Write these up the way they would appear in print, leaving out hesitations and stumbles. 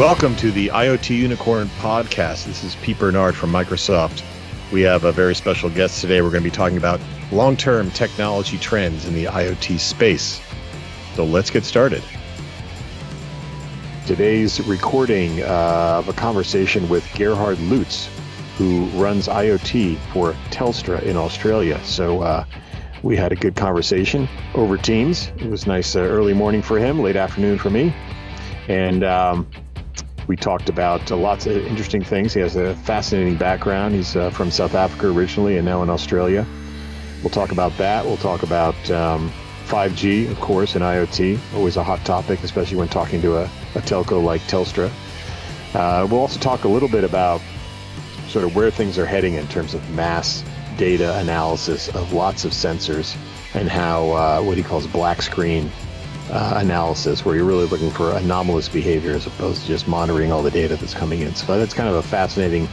Welcome to the IoT Unicorn podcast. This is Pete Bernard from Microsoft. We have a very special guest today. We're going to be talking about long-term technology trends in the IoT space. So let's get started. Today's recording of a conversation with Gerhard Loots, who runs IoT for Telstra in Australia. So we had a good conversation over Teams. It was nice early morning for him, late afternoon for me. And we talked about lots of interesting things. He has a fascinating background. He's from South Africa originally and now in Australia. We'll talk about that. We'll talk about 5G, of course, and IoT. Always a hot topic, especially when talking to a telco like Telstra. We'll also talk a little bit about sort of where things are heading in terms of mass data analysis of lots of sensors and how what he calls black screen analysis, where you're really looking for anomalous behavior as opposed to just monitoring all the data that's coming in. So that's kind of a fascinating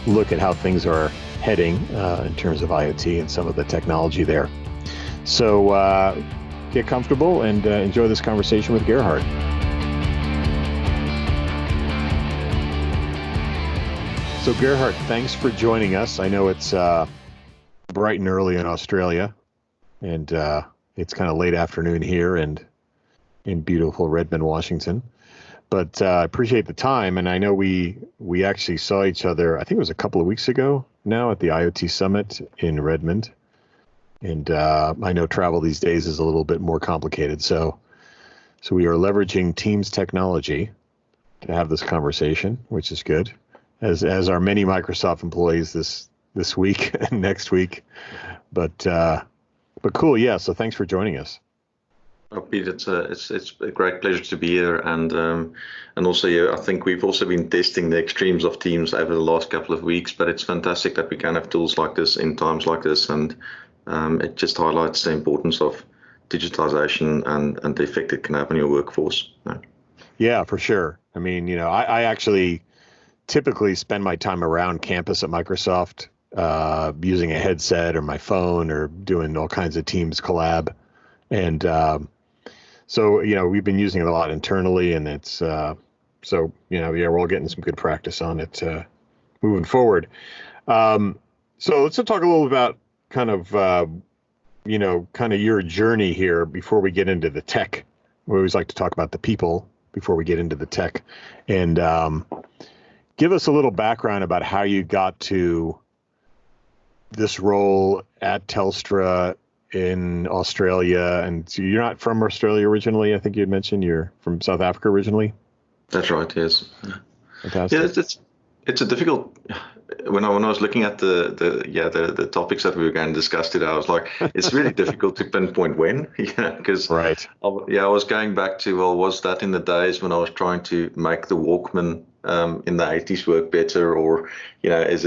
look at how things are heading in terms of IoT and some of the technology there. So get comfortable and enjoy this conversation with Gerhard. So Gerhard, thanks for joining us. I know it's bright and early in Australia, and it's kind of late afternoon here and in beautiful Redmond, Washington. But I appreciate the time, and I know we actually saw each other, I think it was a couple of weeks ago now at the IoT Summit in Redmond. And I know travel these days is a little bit more complicated, so we are leveraging Teams technology to have this conversation, which is good, as are many Microsoft employees this week and next week. But cool, yeah. So thanks for joining us. Oh, Pete, it's a great pleasure to be here, and also, yeah, I think we've also been testing the extremes of Teams over the last couple of weeks. But it's fantastic that we can have tools like this in times like this, and it just highlights the importance of digitization and the effect it can have on your workforce. Yeah, for sure. I mean, I actually typically spend my time around campus at Microsoft using a headset or my phone or doing all kinds of Teams collab, and so, we've been using it a lot internally, and it's, we're all getting some good practice on it moving forward. So let's talk a little about kind of your journey here before we get into the tech. We always like to talk about the people before we get into the tech, and give us a little background about how you got to this role at Telstra in Australia. And so you're not from Australia originally. I think you had mentioned you're from South Africa originally. That's right. Yes. Fantastic. Yeah, it's a difficult. When I was looking at the topics that we were going to discuss today, I was like, it's really difficult to pinpoint when, because right. I was going back to, well, was that in the days when I was trying to make the Walkman in the 80s work better, or is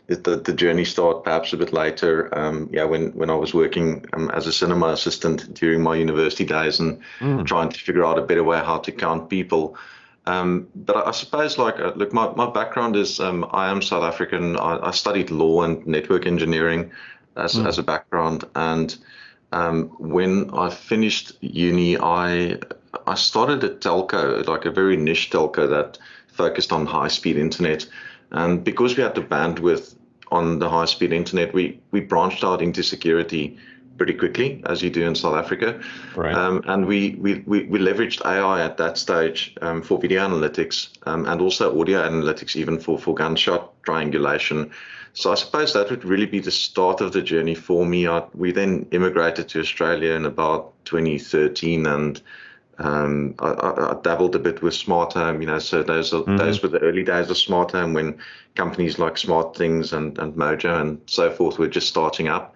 the journey start perhaps a bit later? When I was working as a cinema assistant during my university days and trying to figure out a better way how to count people. But I suppose, look, my background is I am South African. I studied law and network engineering as a background, and when I finished uni, I started a telco, like a very niche telco that focused on high-speed internet. And because we had the bandwidth on the high-speed internet, we branched out into security pretty quickly, as you do in South Africa. Right. And we leveraged AI at that stage for video analytics and also audio analytics, even for gunshot triangulation. So I suppose that would really be the start of the journey for me. We then immigrated to Australia in about 2013, and I dabbled a bit with smart home, so those were the early days of smart home, when companies like Smart Things and Mojo and so forth were just starting up.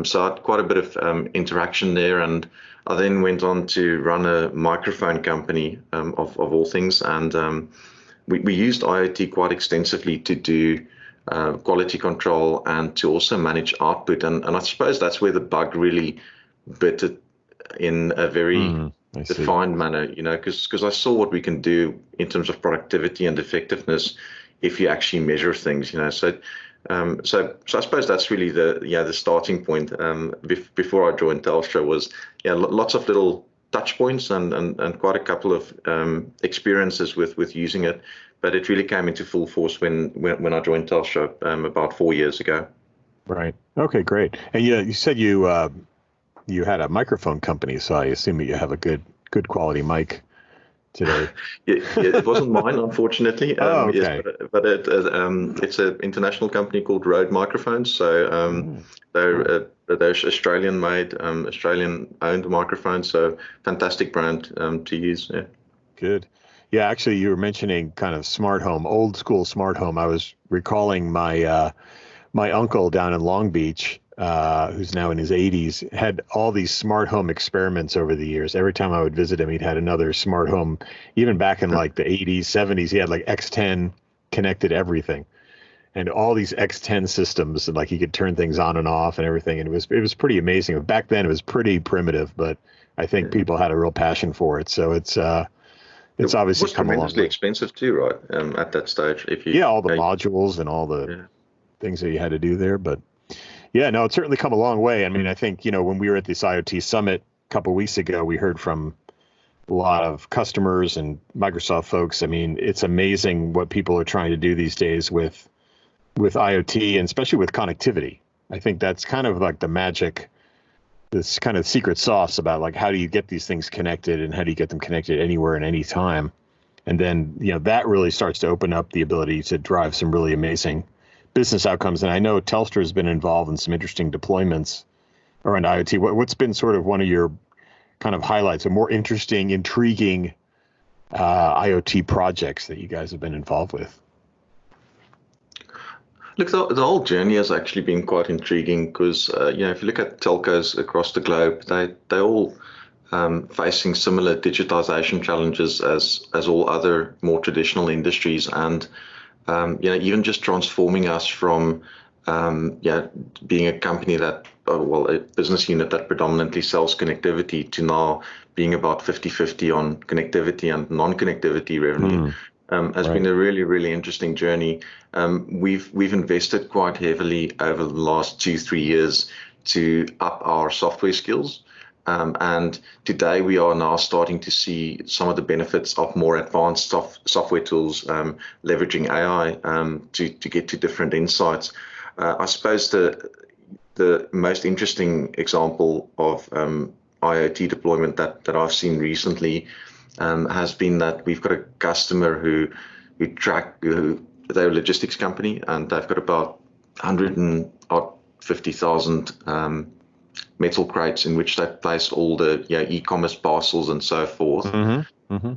So I had quite a bit of interaction there, and I then went on to run a microphone company of all things, and we used IoT quite extensively to do quality control and to also manage output, and I suppose that's where the bug really bit it in a very defined manner, because I saw what we can do in terms of productivity and effectiveness if you actually measure things, So I suppose that's really the starting point. Before I joined Telstra was lots of little touch points and quite a couple of experiences with using it, but it really came into full force when I joined Telstra about 4 years ago. Right. Okay, great. And you said you had a microphone company, so I assume that you have a good quality mic today. It wasn't mine, unfortunately. Oh, okay. Yes, but it's an international company called Rode Microphones. So they're Australian-made, Australian-owned microphones. So fantastic brand to use. Yeah. Good. Yeah, actually, you were mentioning kind of smart home, old school smart home. I was recalling my my uncle down in Long Beach, who's now in his 80s, had all these smart home experiments over the years. Every time I would visit him, he'd had another smart home. Even back in like the 80s, 70s, he had like X10 connected everything, and all these X10 systems, and like he could turn things on and off and everything. And it was pretty amazing. Back then, it was pretty primitive, but I think people had a real passion for it. So it's obviously was come along. Tremendously expensive too, right? At that stage, if you all the modules and all the things that you had to do there, but yeah, no, it's certainly come a long way. I mean, I think, when we were at this IoT summit a couple of weeks ago, we heard from a lot of customers and Microsoft folks. I mean, it's amazing what people are trying to do these days with IoT, and especially with connectivity. I think that's kind of like the magic, this kind of secret sauce about like, how do you get these things connected and how do you get them connected anywhere and any time? And then, that really starts to open up the ability to drive some really amazing business outcomes. And I know Telstra has been involved in some interesting deployments around IoT. What's been sort of one of your kind of highlights, or more interesting, intriguing IoT projects that you guys have been involved with? Look, the whole journey has actually been quite intriguing because, if you look at telcos across the globe, they all facing similar digitization challenges as all other more traditional industries. And even just transforming us from being a company that, a business unit that predominantly sells connectivity to now being about 50-50 on connectivity and non-connectivity revenue has been a really, really interesting journey. We've invested quite heavily over the last 2-3 years to up our software skills. And today we are now starting to see some of the benefits of more advanced software tools, leveraging AI to get to different insights. I suppose the most interesting example of IoT deployment that I've seen recently has been that we've got a customer who they're a logistics company, and they've got about 150,000 metal crates in which they place all the e-commerce parcels and so forth.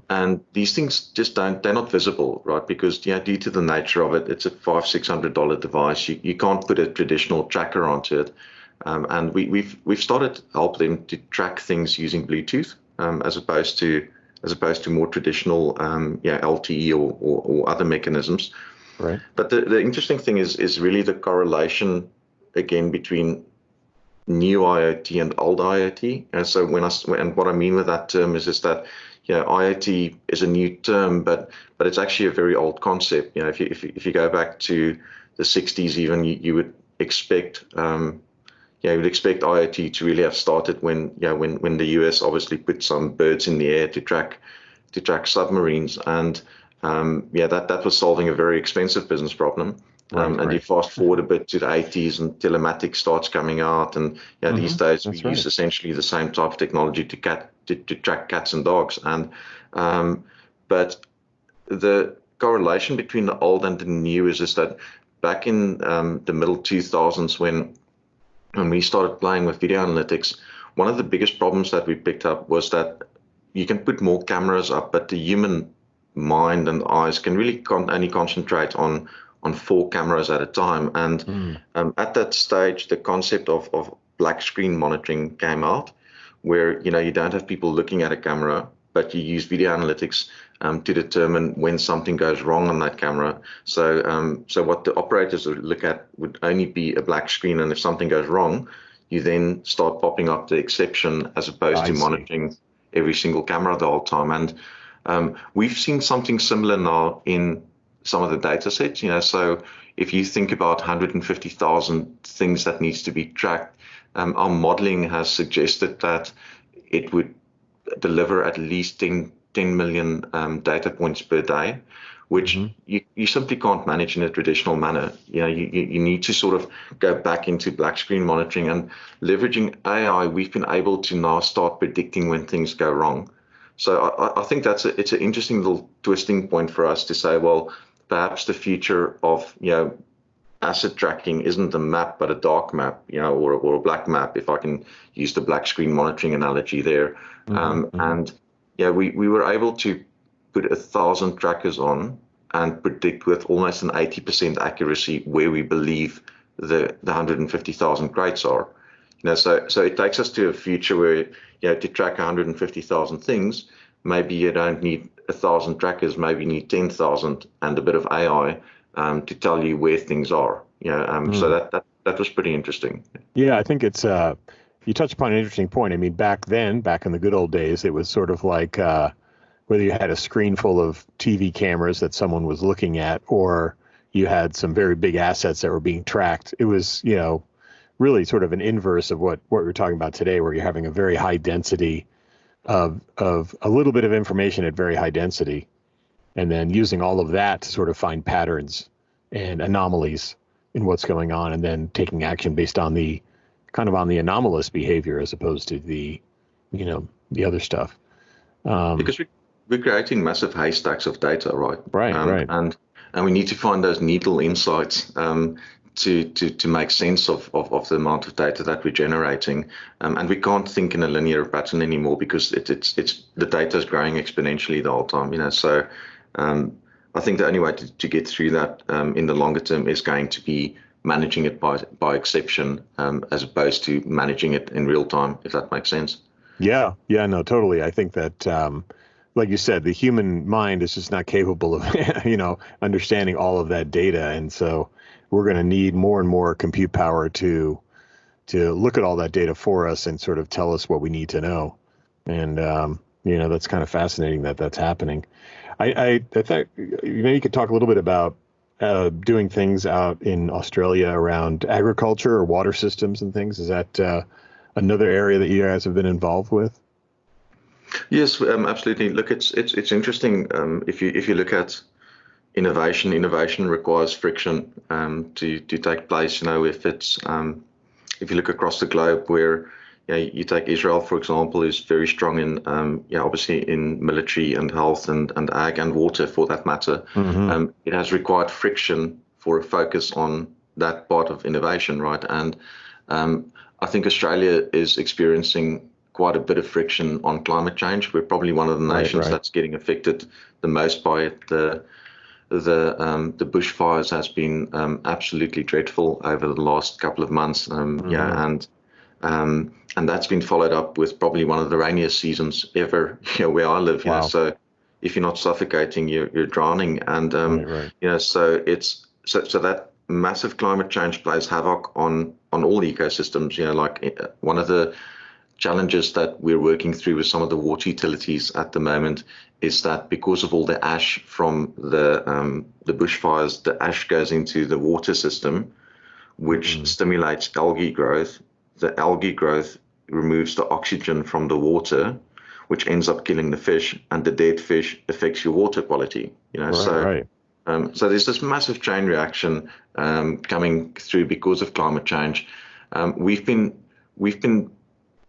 And these things just they're not visible, right? Because due to the nature of it, it's a $500-600 device. You can't put a traditional tracker onto it. And we've started to help them to track things using Bluetooth, as opposed to more traditional LTE or other mechanisms. Right. But the interesting thing is really the correlation again between new IoT and old IoT. And so and what I mean with that term is that IoT is a new term, but it's actually a very old concept. If you go back to the 60s, even you would expect IoT to really have started when the US obviously put some birds in the air to track submarines, and that was solving a very expensive business problem. And you fast forward a bit to the 80s, and telematics starts coming out, and these days we use essentially the same type of technology to track cats and dogs. And but the correlation between the old and the new is that back in the middle 2000s, when we started playing with video analytics, one of the biggest problems that we picked up was that you can put more cameras up, but the human mind and eyes can really only concentrate on 4 cameras at a time. And at that stage, the concept of black screen monitoring came out, where you don't have people looking at a camera, but you use video analytics to determine when something goes wrong on that camera. So what the operators would look at would only be a black screen, and if something goes wrong, you then start popping up the exception, as opposed to monitoring every single camera the whole time. And we've seen something similar now in some of the data sets. So if you think about 150,000 things that needs to be tracked, our modeling has suggested that it would deliver at least 10 million data points per day, which you simply can't manage in a traditional manner. You need to sort of go back into black screen monitoring, and leveraging AI, we've been able to now start predicting when things go wrong. So I think it's an interesting little twisting point for us to say, well, perhaps the future of asset tracking isn't a map, but a dark map, or a black map, if I can use the black screen monitoring analogy there. And we were able to put 1,000 trackers on and predict with almost an 80% accuracy where we believe the 150,000 crates are. So it takes us to a future where, to track 150,000 things, maybe you don't need 1,000 trackers, maybe you need 10,000 and a bit of AI to tell you where things are. So that was pretty interesting. Yeah, I think it's you touched upon an interesting point. I mean, back in the good old days, it was sort of like whether you had a screen full of TV cameras that someone was looking at, or you had some very big assets that were being tracked. It was, really sort of an inverse of what we're talking about today, where you're having a very high density of a little bit of information at very high density, and then using all of that to sort of find patterns and anomalies in what's going on, and then taking action based on the anomalous behavior as opposed to the other stuff. Because we're creating massive haystacks of data, right? Right. And we need to find those needle insights to make sense of the amount of data that we're generating, and we can't think in a linear pattern anymore because it's the data is growing exponentially the whole time. So I think the only way to get through that in the longer term is going to be managing it by exception, as opposed to managing it in real time, if that makes sense. Yeah, no, totally. I think that, like you said, the human mind is just not capable of, understanding all of that data. And so we're going to need more and more compute power to look at all that data for us and sort of tell us what we need to know. And, that's kind of fascinating that that's happening. I thought maybe you could talk a little bit about doing things out in Australia around agriculture or water systems and things. Is that another area that you guys have been involved with? Yes, absolutely. Look, it's interesting. If you look at innovation requires friction to take place. If you look across the globe, where you take Israel, for example, is very strong in obviously in military and health and ag and water for that matter. It has required friction for a focus on that part of innovation, right? And I think Australia is experiencing quite a bit of friction on climate change. We're probably one of the nations that's getting affected the most by it. The bushfires has been absolutely dreadful over the last couple of months. And that's been followed up with probably one of the rainiest seasons ever where I live. Wow. So if you're not suffocating, you're drowning. And so that massive climate change plays havoc on all ecosystems. Like one of the challenges that we're working through with some of the water utilities at the moment is that because of all the ash from the bushfires, the ash goes into the water system, which stimulates algae growth. The algae growth removes the oxygen from the water, which ends up killing the fish, and the dead fish affects your water quality. So there's this massive chain reaction coming through because of climate change. We've been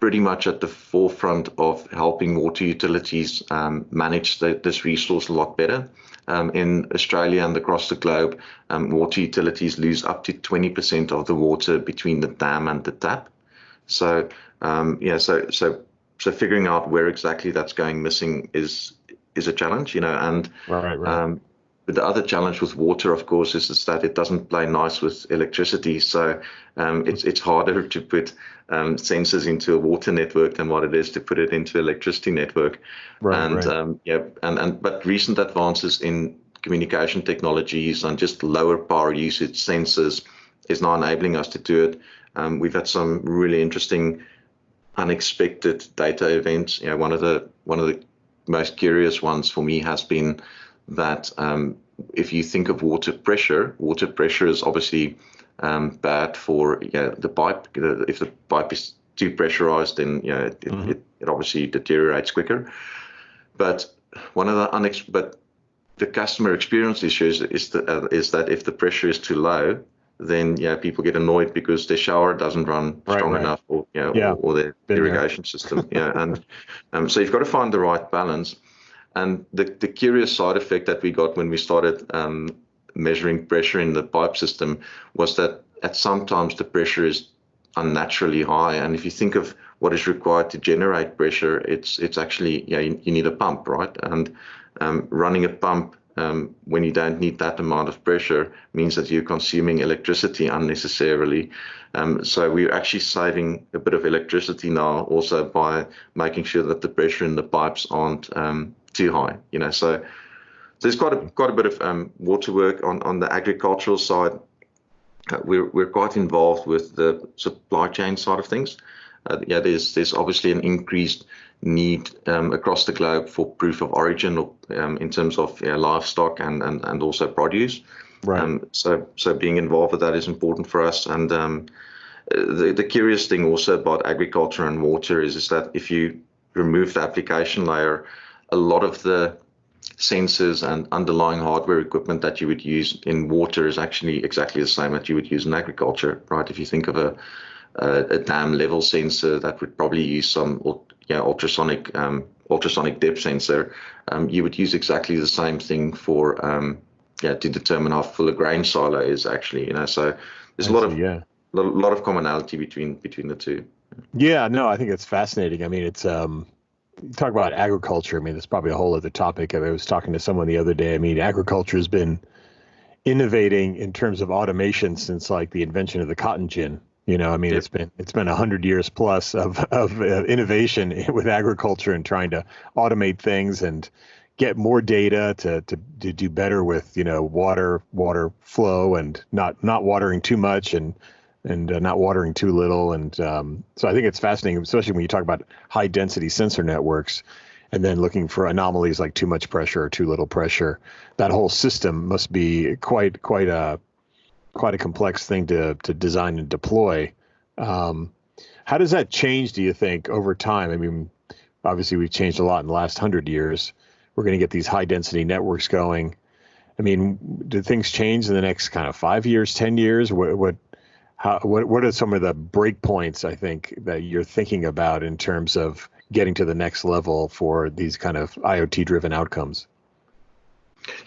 pretty much at the forefront of helping water utilities manage this resource a lot better. In Australia and across the globe, water utilities lose up to 20% of the water between the dam and the tap. So so figuring out where exactly that's going missing is a challenge, and but the other challenge with water, of course, is that it doesn't play nice with electricity. So it's harder to put sensors into a water network than what it is to put it into electricity network. But recent advances in communication technologies and just lower power usage sensors is now enabling us to do it. We've had some really interesting, unexpected data events. One of the most curious ones for me has been that if you think of water pressure is obviously bad for the pipe. If the pipe is too pressurized, then it obviously deteriorates quicker. But one of the customer experience issues is that if the pressure is too low, then people get annoyed because their shower doesn't run strong enough, or or their irrigation system. And so you've got to find the right balance. And the curious side effect that we got when we started measuring pressure in the pipe system was that at sometimes the pressure is unnaturally high. And if you think of what is required to generate pressure, it's actually you need a pump, right? And running a pump when you don't need that amount of pressure means that you're consuming electricity unnecessarily. So we're actually saving a bit of electricity now also by making sure that the pressure in the pipes aren't too high. So there's quite a bit of water work on the agricultural side. We're quite involved with the supply chain side of things. There's obviously an increased need across the globe for proof of origin in terms of livestock and also produce. Right. So being involved with that is important for us. And the curious thing also about agriculture and water is that if you remove the application layer, a lot of the sensors and underlying hardware equipment that you would use in water is actually exactly the same that you would use in agriculture, right? If you think of a dam level sensor, that would probably use some ultrasonic depth sensor. You would use exactly the same thing for to determine how full a grain silo is actually. So there's a lot of commonality between the two. Yeah, no, I think it's fascinating. I mean, it's you talk about agriculture. I mean, it's probably a whole other topic. I was talking to someone the other day. I mean, agriculture has been innovating in terms of automation since like the invention of the cotton gin. I mean, it's been 100 years plus of innovation with agriculture and trying to automate things and get more data to do better with water flow and not watering too much and not watering too little. And so I think it's fascinating, especially when you talk about high density sensor networks and then looking for anomalies like too much pressure or too little pressure. That whole system must be quite a complex thing to design and deploy. How does that change, do you think, over time? I mean, obviously we've changed a lot in the last 100 years. We're going to get these high density networks going. I mean, do things change in the next kind of 5 years, 10 years? What are some of the break points, I think, that you're thinking about in terms of getting to the next level for these kind of IoT driven outcomes?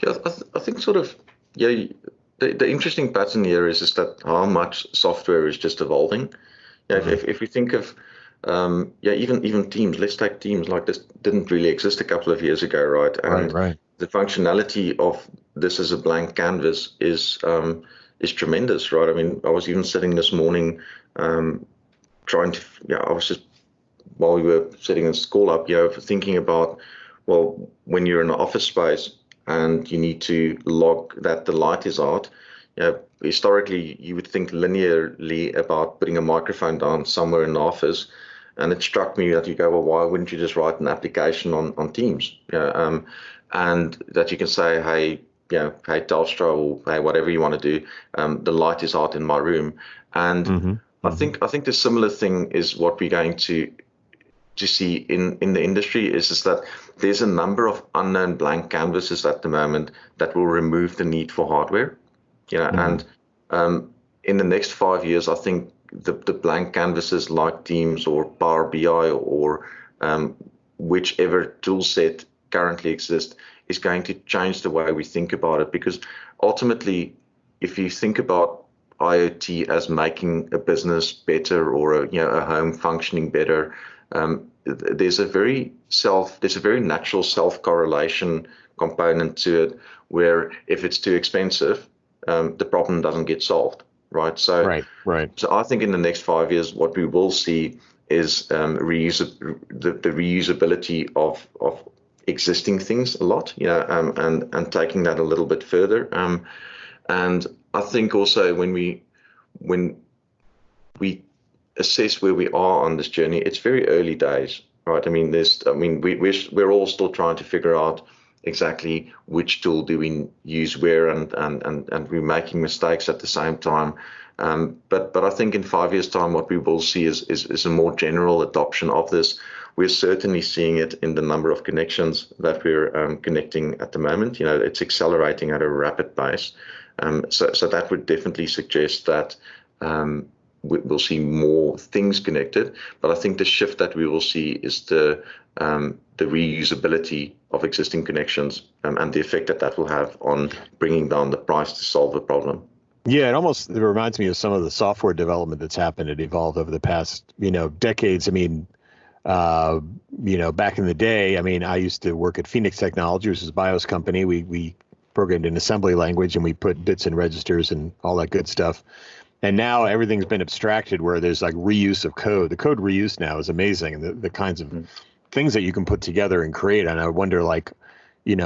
Yeah, I think sort of, the interesting pattern here is that how much software is just evolving. If we think of even Teams, let's take Teams, like this didn't really exist a couple of years ago, right? And right. The functionality of this as a blank canvas is tremendous, right? I mean, I was even sitting this morning trying to, I was just, while we were setting this call up, thinking about, well, when you're in an office space and you need to log that the light is out, historically you would think linearly about putting a microphone down somewhere in the office. And it struck me that you go, well, why wouldn't you just write an application on Teams? And that you can say, hey, hey Telstra, or hey, whatever you want to do, the light is out in my room. And I think the similar thing is what we're going to see in the industry is that there's a number of unknown blank canvases at the moment that will remove the need for hardware. And in the next 5 years, I think the blank canvases like Teams or Power BI or whichever tool set currently exists is going to change the way we think about it. Because ultimately, if you think about IoT as making a business better or a home functioning better, there's a very natural self-correlation component to it, where if it's too expensive, the problem doesn't get solved, right? So, right. So I think in the next 5 years, what we will see is the reusability of existing things a lot, and taking that a little bit further. And I think also when we assess where we are on this journey, it's very early days, right? I mean, we're all still trying to figure out exactly which tool do we use where, and we're making mistakes at the same time. But I think in 5 years' time, what we will see is a more general adoption of this. We're certainly seeing it in the number of connections that we're connecting at the moment. It's accelerating at a rapid pace. So that would definitely suggest that we'll see more things connected. But I think the shift that we will see is the reusability of existing connections, and the effect that will have on bringing down the price to solve the problem. Yeah, it reminds me of some of the software development that's happened and evolved over the past, decades. I mean, back in the day, I used to work at Phoenix Technology, which is a BIOS company. We programmed in assembly language, and we put bits and registers and all that good stuff. And now everything's been abstracted where there's like reuse of code. The code reuse now is amazing, and the kinds of things that you can put together and create. And I wonder,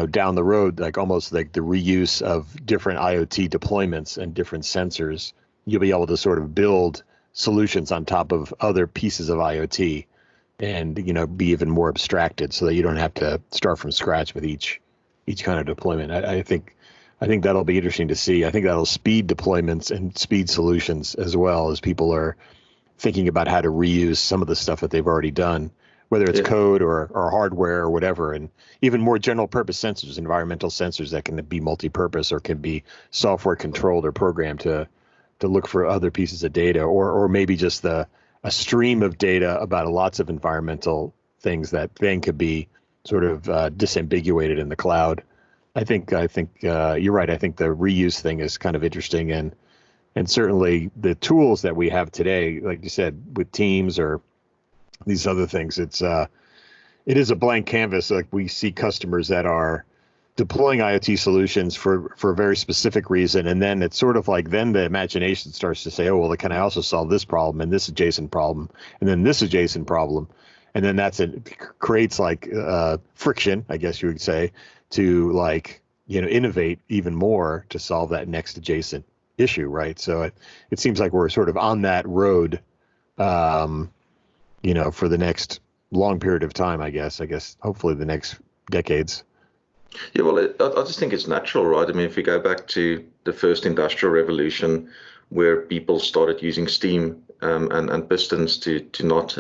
down the road, almost like the reuse of different IoT deployments and different sensors, you'll be able to sort of build solutions on top of other pieces of IoT and, be even more abstracted so that you don't have to start from scratch with each kind of deployment. I think that'll be interesting to see. I think that'll speed deployments and speed solutions as well, as people are thinking about how to reuse some of the stuff that they've already done, whether it's code or hardware or whatever, and even more general purpose sensors, environmental sensors that can be multi-purpose or can be software controlled or programmed to look for other pieces of data, or maybe just a stream of data about lots of environmental things that then could be sort of disambiguated in the cloud. I think you're right. I think the reuse thing is kind of interesting, and certainly the tools that we have today, like you said, with Teams or these other things, it is a blank canvas. Like, we see customers that are deploying IoT solutions for a very specific reason, and then it's sort of like then the imagination starts to say, oh, well, can I also solve this problem and this adjacent problem and then this adjacent problem, and then it creates friction, I guess you would say, to innovate even more to solve that next adjacent issue, right? So it seems like we're sort of on that road, for the next long period of time, I guess hopefully the next decades. Yeah, well, I just think it's natural, right? If we go back to the first industrial revolution, where people started using steam and pistons to not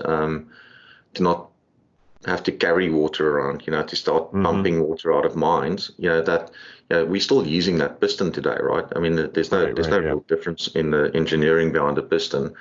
have to carry water around, to start pumping water out of mines, we're still using that piston today, right? There's no real difference in the engineering behind the piston.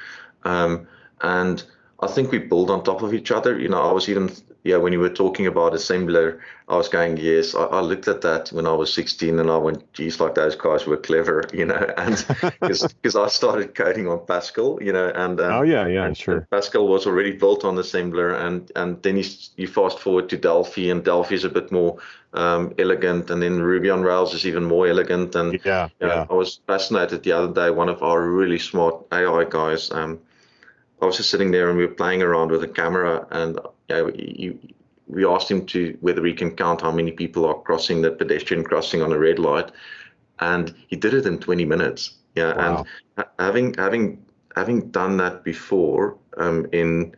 And I think we build on top of each other. I was even, when you were talking about assembler, I was going, yes, I looked at that when I was 16 and I went, geez, like those guys were clever, and because I started coding on Pascal, and sure. Pascal was already built on assembler, and then you fast forward to Delphi, and Delphi is a bit more elegant, and then Ruby on Rails is even more elegant. And I was fascinated the other day, one of our really smart AI guys, I was just sitting there and we were playing around with a camera, and we asked him whether he can count how many people are crossing the pedestrian crossing on a red light, and he did it in 20 minutes. Wow. And having done that before, in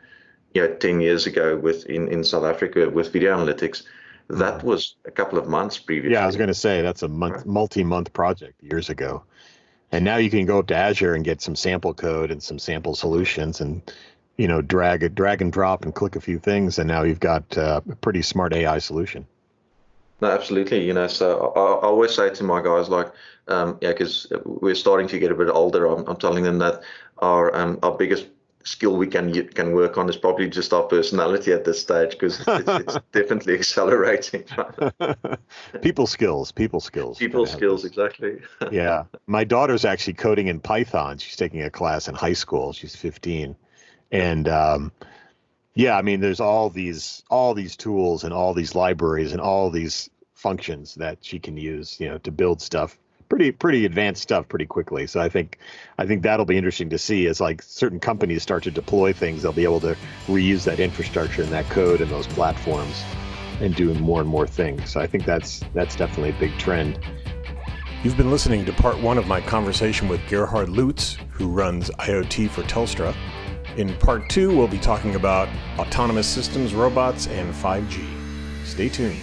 10 years ago in South Africa with video analytics, that was a couple of months previously. Yeah, I was going to say that's a multi-month project years ago. And now you can go up to Azure and get some sample code and some sample solutions and, drag and drop and click a few things. And now you've got a pretty smart AI solution. No, absolutely. So I always say to my guys, because we're starting to get a bit older, I'm telling them that our biggest skill we can work on is probably just our personality at this stage, because it's definitely accelerating. People skills, exactly. Yeah, my daughter's actually coding in Python. She's taking a class in high school. She's 15, and there's all these tools and all these libraries and all these functions that she can use, to build stuff. Pretty advanced stuff pretty quickly. So I think that'll be interesting to see as certain companies start to deploy things. They'll be able to reuse that infrastructure and that code and those platforms and do more and more things. So I think that's definitely a big trend. You've been listening to part 1 of my conversation with Gerhard Loots, who runs IoT for Telstra. In part 2, we'll be talking about autonomous systems, robots, and 5G. Stay tuned.